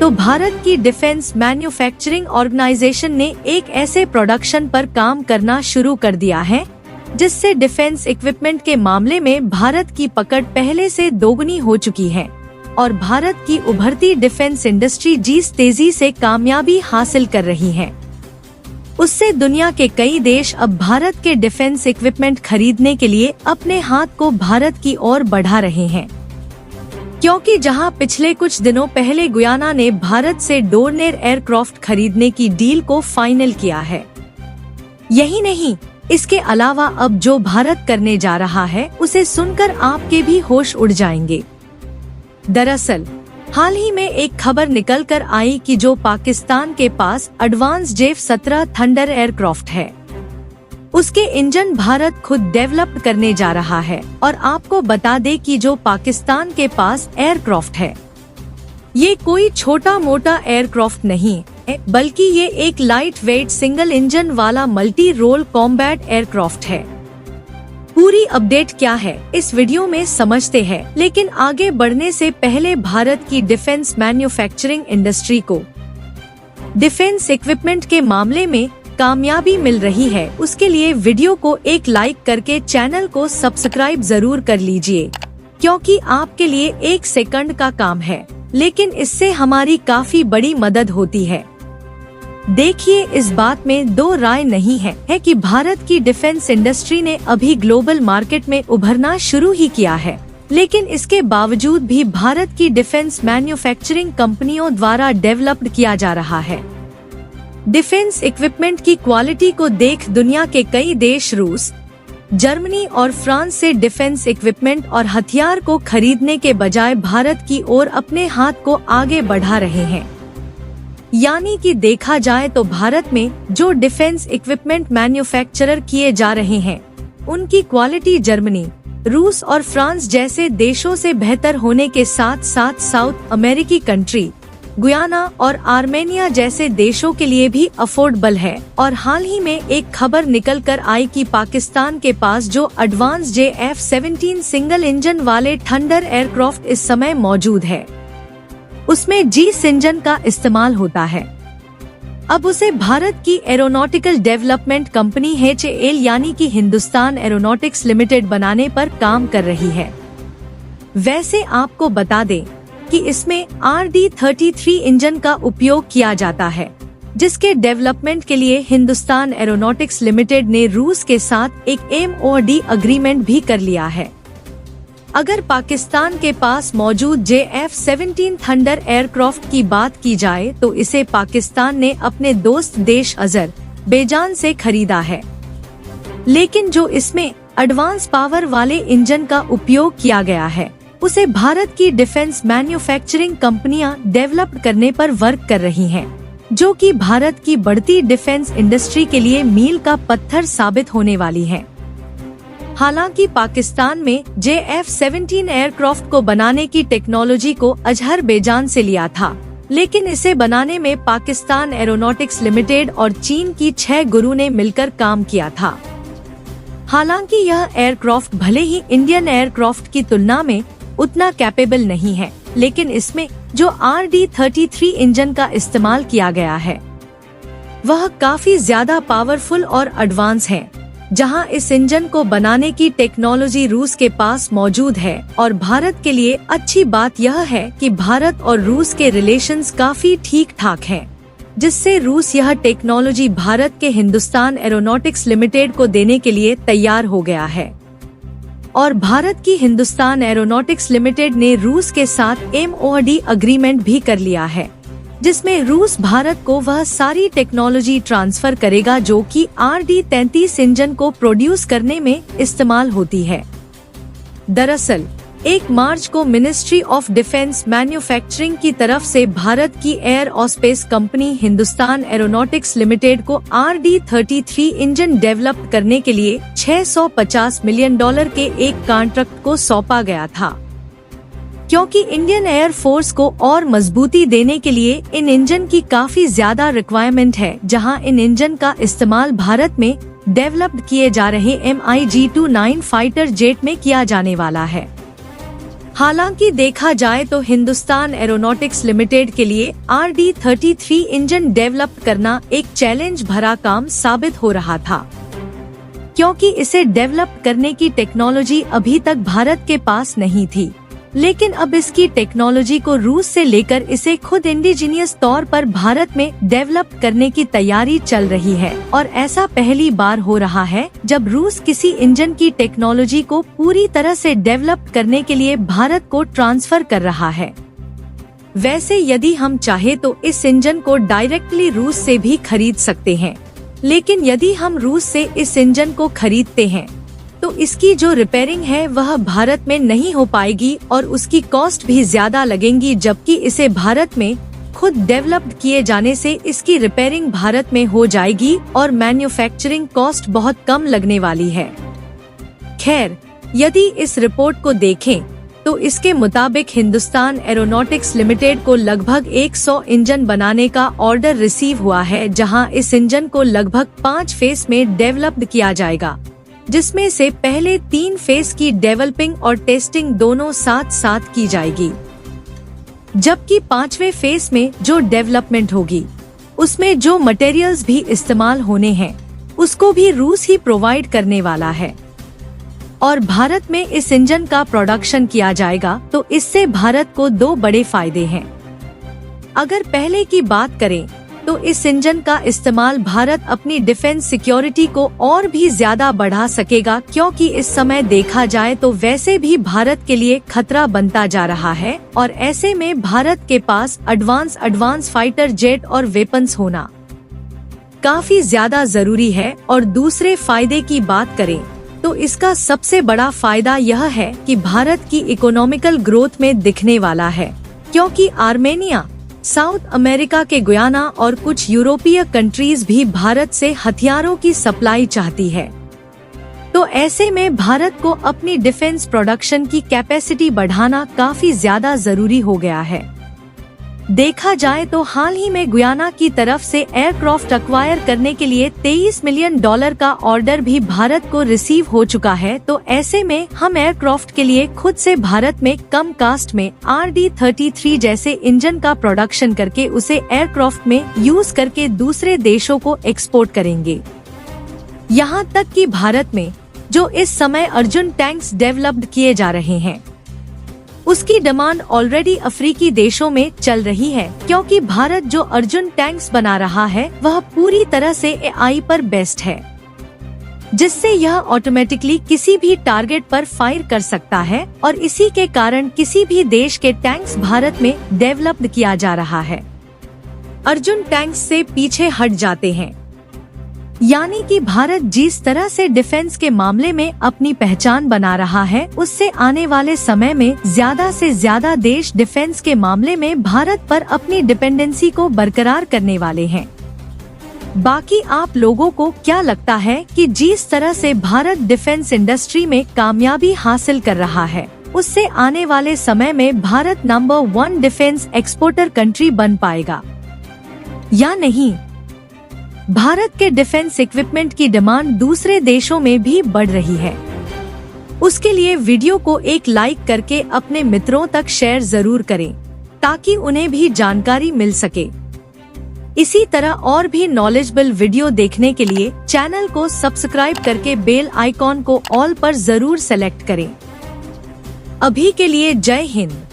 तो भारत की defence manufacturing organisation ने एक ऐसे प्रोडक्शन पर काम करना शुरू कर दिया है जिससे डिफेंस इक्विपमेंट के मामले में भारत की पकड़ पहले से दोगुनी हो चुकी है और भारत की उभरती डिफेंस इंडस्ट्री जिस तेजी से कामयाबी हासिल कर रही है, उससे दुनिया के कई देश अब भारत के डिफेंस इक्विपमेंट खरीदने के लिए अपने हाथ को भारत की ओर बढ़ा रहे हैं। क्योंकि जहां पिछले कुछ दिनों पहले गुयाना ने भारत से डोर्नियर एयरक्राफ्ट खरीदने की डील को फाइनल किया है। यही नहीं, इसके अलावा अब जो भारत करने जा रहा है उसे सुनकर आपके भी होश उड़ जाएंगे। दरअसल हाल ही में एक खबर निकल कर आई कि जो पाकिस्तान के पास एडवांस J-17 थंडर एयरक्राफ्ट है, उसके इंजन भारत खुद डेवलप करने जा रहा है। और आपको बता दे कि जो पाकिस्तान के पास एयरक्राफ्ट है, ये कोई छोटा मोटा एयरक्राफ्ट नहीं है, बल्कि ये एक लाइट वेट सिंगल इंजन वाला मल्टी रोल कॉम्बैट एयरक्राफ्ट है। पूरी अपडेट क्या है इस वीडियो में समझते हैं, लेकिन आगे बढ़ने से पहले भारत की डिफेंस मैन्युफैक्चरिंग इंडस्ट्री को डिफेंस इक्विपमेंट के मामले में कामयाबी मिल रही है, उसके लिए वीडियो को एक लाइक करके चैनल को सब्सक्राइब जरूर कर लीजिए, क्योंकि आपके लिए 1 सेकंड का काम है, लेकिन इससे हमारी काफी बड़ी मदद होती है। देखिए, इस बात में दो राय नहीं है कि भारत की डिफेंस इंडस्ट्री ने अभी ग्लोबल मार्केट में उभरना शुरू ही किया है, लेकिन इसके बावजूद भी भारत की डिफेंस मैन्युफैक्चरिंग कंपनियों द्वारा डेवलप्ड किया जा रहा है। डिफेंस इक्विपमेंट की क्वालिटी को देख दुनिया के कई देश रूस, जर्मनी और फ्रांस से डिफेंस इक्विपमेंट और हथियार को खरीदने के बजाय भारत की ओर अपने हाथ को आगे बढ़ा रहे हैं। यानी कि देखा जाए तो भारत में जो डिफेंस इक्विपमेंट मैन्युफैक्चरर किए जा रहे हैं, उनकी क्वालिटी जर्मनी, रूस और फ्रांस जैसे देशों से बेहतर होने के साथ साथ साउथ अमेरिकी कंट्री, गुयाना और आर्मेनिया जैसे देशों के लिए भी अफोर्डेबल है। और हाल ही में एक खबर निकल कर आई कि पाकिस्तान के पास जो एडवांस J-17 सिंगल इंजन वाले थंडर एयरक्राफ्ट इस समय मौजूद है, उसमें जिस इंजन का इस्तेमाल होता है, अब उसे भारत की एरोनॉटिकल डेवलपमेंट कंपनी HAL यानी कि हिंदुस्तान एरोनॉटिक्स लिमिटेड बनाने पर काम कर रही है। वैसे आपको बता दें कि इसमें RD-33 इंजन का उपयोग किया जाता है, जिसके डेवलपमेंट के लिए हिंदुस्तान एरोनॉटिक्स लिमिटेड ने रूस के साथ एक MOD अग्रीमेंट भी कर लिया है। अगर पाकिस्तान के पास मौजूद J-17 थंडर एयरक्राफ्ट की बात की जाए तो इसे पाकिस्तान ने अपने दोस्त देश अज़रबैजान से खरीदा है, लेकिन जो इसमें एडवांस पावर वाले इंजन का उपयोग किया गया है, उसे भारत की डिफेंस मैन्युफैक्चरिंग कंपनियां डेवलप करने पर वर्क कर रही हैं, जो कि भारत की बढ़ती डिफेंस इंडस्ट्री के लिए मील का पत्थर साबित होने वाली है। हालांकि पाकिस्तान में J-17 एयरक्राफ्ट को बनाने की टेक्नोलॉजी को अज़रबैजान से लिया था, लेकिन इसे बनाने में पाकिस्तान एरोनॉटिक्स लिमिटेड और चीन की 6 गुरु ने मिलकर काम किया था। हालांकि यह एयरक्राफ्ट भले ही इंडियन एयरक्राफ्ट की तुलना में उतना कैपेबल नहीं है, लेकिन इसमें जो RD-33 इंजन का इस्तेमाल किया गया है, वह काफी ज्यादा पावरफुल और एडवांस है। जहां इस इंजन को बनाने की टेक्नोलॉजी रूस के पास मौजूद है और भारत के लिए अच्छी बात यह है कि भारत और रूस के रिलेशंस काफी ठीक ठाक हैं, जिससे रूस यह टेक्नोलॉजी भारत के हिंदुस्तान एरोनॉटिक्स लिमिटेड को देने के लिए तैयार हो गया है। और भारत की हिंदुस्तान एरोनॉटिक्स लिमिटेड ने रूस के साथ MOD अग्रीमेंट भी कर लिया है, जिसमें रूस भारत को वह सारी टेक्नोलॉजी ट्रांसफर करेगा जो कि RD-33 इंजन को प्रोड्यूस करने में इस्तेमाल होती है। दरअसल 1 मार्च को मिनिस्ट्री ऑफ डिफेंस मैन्युफैक्चरिंग की तरफ से भारत की aerospace company Hindustan Aeronautics Limited को RD-33 इंजन डेवलप करने के लिए $650 मिलियन के एक कॉन्ट्रैक्ट को सौंपा गया था। क्योंकि इंडियन एयर फोर्स को और मजबूती देने के लिए इन इंजन की काफी ज्यादा रिक्वायरमेंट है, जहां इन इंजन का इस्तेमाल भारत में डेवलप्ड किए जा रहे MiG-29 फाइटर जेट में किया जाने वाला है। हालांकि देखा जाए तो हिंदुस्तान एरोनॉटिक्स लिमिटेड के लिए RD-33 इंजन डेवलप करना एक चैलेंज भरा काम साबित हो रहा था, क्योंकि इसे डेवलप करने की टेक्नोलॉजी अभी तक भारत के पास नहीं थी। लेकिन अब इसकी टेक्नोलॉजी को रूस से लेकर इसे खुद इंडिजीनियस तौर पर भारत में डेवलप करने की तैयारी चल रही है, और ऐसा पहली बार हो रहा है जब रूस किसी इंजन की टेक्नोलॉजी को पूरी तरह से डेवलप करने के लिए भारत को ट्रांसफर कर रहा है। वैसे यदि हम चाहे तो इस इंजन को डायरेक्टली रूस से भी खरीद सकते हैं, लेकिन यदि हम रूस से इस इंजन को खरीदते हैं तो इसकी जो रिपेयरिंग है वह भारत में नहीं हो पाएगी और उसकी कॉस्ट भी ज्यादा लगेंगी, जबकि इसे भारत में खुद डेवलप्ड किए जाने से इसकी रिपेयरिंग भारत में हो जाएगी और मैन्युफैक्चरिंग कॉस्ट बहुत कम लगने वाली है। खैर, यदि इस रिपोर्ट को देखें तो इसके मुताबिक हिंदुस्तान एरोनॉटिक्स लिमिटेड को लगभग 100 इंजन बनाने का ऑर्डर रिसीव हुआ है, जहां इस इंजन को लगभग 5 फेज में डेवलप्ड किया जाएगा, जिसमें से पहले 3 फेज की डेवलपिंग और टेस्टिंग दोनों साथ साथ की जाएगी, जबकि 5वें फेज में जो डेवलपमेंट होगी उसमें जो मटेरियल्स भी इस्तेमाल होने हैं उसको भी रूस ही प्रोवाइड करने वाला है और भारत में इस इंजन का प्रोडक्शन किया जाएगा। तो इससे भारत को 2 बड़े फायदे हैं। अगर पहले की बात करें तो इस इंजन का इस्तेमाल भारत अपनी डिफेंस सिक्योरिटी को और भी ज्यादा बढ़ा सकेगा, क्योंकि इस समय देखा जाए तो वैसे भी भारत के लिए खतरा बनता जा रहा है और ऐसे में भारत के पास एडवांस फाइटर जेट और वेपन्स होना काफी ज्यादा जरूरी है। और दूसरे फायदे की बात करें तो इसका सबसे बड़ा फायदा यह है कि भारत की इकोनॉमिकल ग्रोथ में दिखने वाला है, क्योंकि आर्मेनिया, साउथ अमेरिका के गुयाना और कुछ यूरोपीय कंट्रीज भी भारत से हथियारों की सप्लाई चाहती है। तो ऐसे में भारत को अपनी डिफेंस प्रोडक्शन की कैपेसिटी बढ़ाना काफी ज्यादा जरूरी हो गया है। देखा जाए तो हाल ही में गुयाना की तरफ से एयरक्राफ्ट अक्वायर करने के लिए $23 मिलियन का ऑर्डर भी भारत को रिसीव हो चुका है। तो ऐसे में हम एयरक्राफ्ट के लिए खुद से भारत में कम कास्ट में RD-33 जैसे इंजन का प्रोडक्शन करके उसे एयरक्राफ्ट में यूज करके दूसरे देशों को एक्सपोर्ट करेंगे। यहाँ तक कि भारत में जो इस समय अर्जुन टैंक्स डेवलप्ड किए जा रहे हैं उसकी डिमांड ऑलरेडी अफ्रीकी देशों में चल रही है, क्योंकि भारत जो अर्जुन टैंक्स बना रहा है वह पूरी तरह से AI पर बेस्ड है, जिससे यह ऑटोमेटिकली किसी भी टारगेट पर फायर कर सकता है और इसी के कारण किसी भी देश के टैंक्स भारत में डेवलप्ड किया जा रहा है अर्जुन टैंक्स से पीछे हट जाते हैं। यानी कि भारत जिस तरह से डिफेंस के मामले में अपनी पहचान बना रहा है उससे आने वाले समय में ज्यादा से ज्यादा देश डिफेंस के मामले में भारत पर अपनी डिपेंडेंसी को बरकरार करने वाले हैं। बाकी आप लोगों को क्या लगता है कि जिस तरह से भारत डिफेंस इंडस्ट्री में कामयाबी हासिल कर रहा है उससे आने वाले समय में Bharat number 1 defence exporter country बन पाएगा या नहीं? भारत के डिफेंस इक्विपमेंट की डिमांड दूसरे देशों में भी बढ़ रही है। उसके लिए वीडियो को एक लाइक करके अपने मित्रों तक शेयर जरूर करें ताकि उन्हें भी जानकारी मिल सके। इसी तरह और भी नॉलेजेबल वीडियो देखने के लिए चैनल को सब्सक्राइब करके बेल आइकॉन को ऑल पर जरूर सेलेक्ट करें। अभी के लिए जय हिंद।